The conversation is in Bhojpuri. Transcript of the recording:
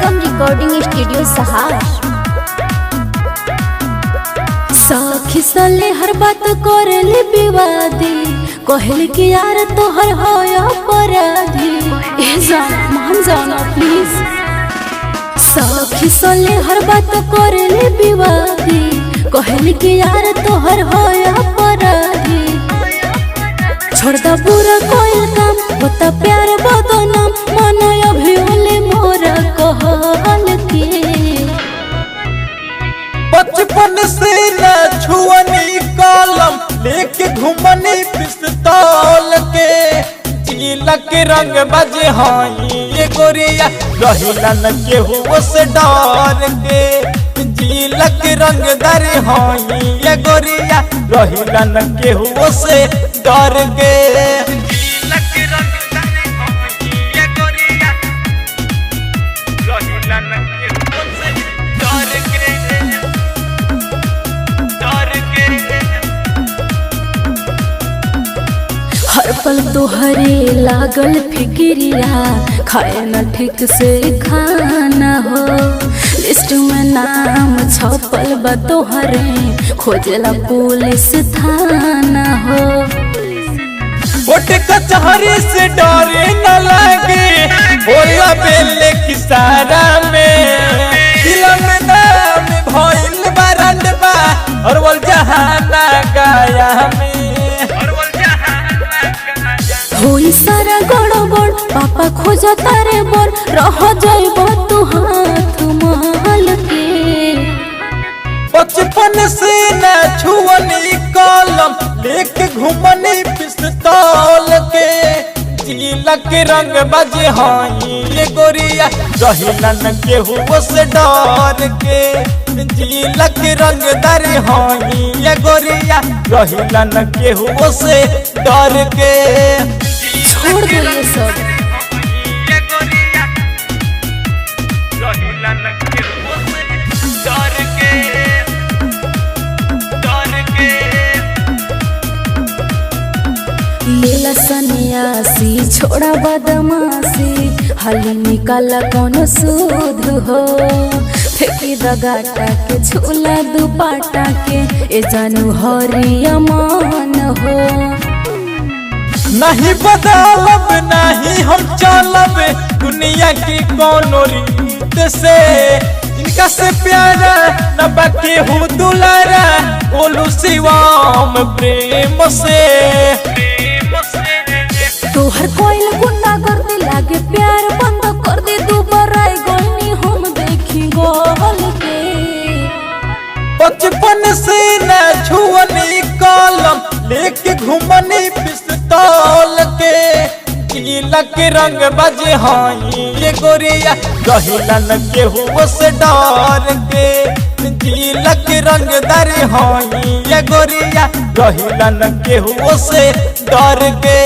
सरगम रिकॉर्डिंग स्टूडियो सहार। साखी साले हर बात करेले विवादी, कहल कि यार तोहर हो अपराधी। ए जान मान जाना प्लीज। साखी साले हर बात करेले विवादी, कहल कि यार तोहर हो अपराधी। छोड़ दा बुरा कोई काम, होता प्यार बदनाम, मन अभी ओले मोरा कहल के। बचपन से न छुअनी कलम, लेके घुमनी पिस्तौल के। जिलक रंग बजे हाई ये गोरिया, रहिला न केहू से डर के। जिलक रंग दर हाई ये गोरिया, रहिला न केहू से डर के। जिलक रंग दर हाई ये गोरिया, रहिला न केहू से डर के। हर पल तोहरे लागल फिक्रिया, खाए न ठीक से खाना हो। लिस्ट में नाम छपल बा तोहरे, खोजला पुलिस थाना हो। कोर्ट कचहरी से डरे न लगे, होला बेले किसारा में। दिल में नाम भइल बरंडबा, और वल जहाना गाया में। होई सारा गड़बड़, पापा खोजा तारे बोर, रह जाइब तू हाथ महल के। बचपन से न छुअनी कलम, लेके घुमनी पिस्तौल के। जिलक रंग बजे हाई ये गोरिया, रहिला न केहू से डर के। जिलक रंग दर हाई ये गोरिया, रहिला न केहू से डर के। छोड़ दो ये सब। लेला सन्यासी छोड़ा बदमाशी, हाली निकाला कौन सूद हो। फेंकी दगाटा के झूला दुपाटा के, ए जानू हरिया मान हो। नहीं बदलब नहीं हम चलब, दुनिया की कौनो रीत से। इनका से प्यारा न बाकी हूँ दुलारा, बोलू शिवम प्रेम से। तोहर कोई गुंडा कर दे, लागे प्यार बंद कर दे। दोबारा गलनी हम देखी गोल के। बचपन से न छुअनी कलम, लेके घुमनी पिस्तौल के। जिलक रंग बजे हाई ये गोरिया, रहिला न केहू से डर के। जिलक रंग दर हाई ये गोरिया, रहिला न केहू से डर के।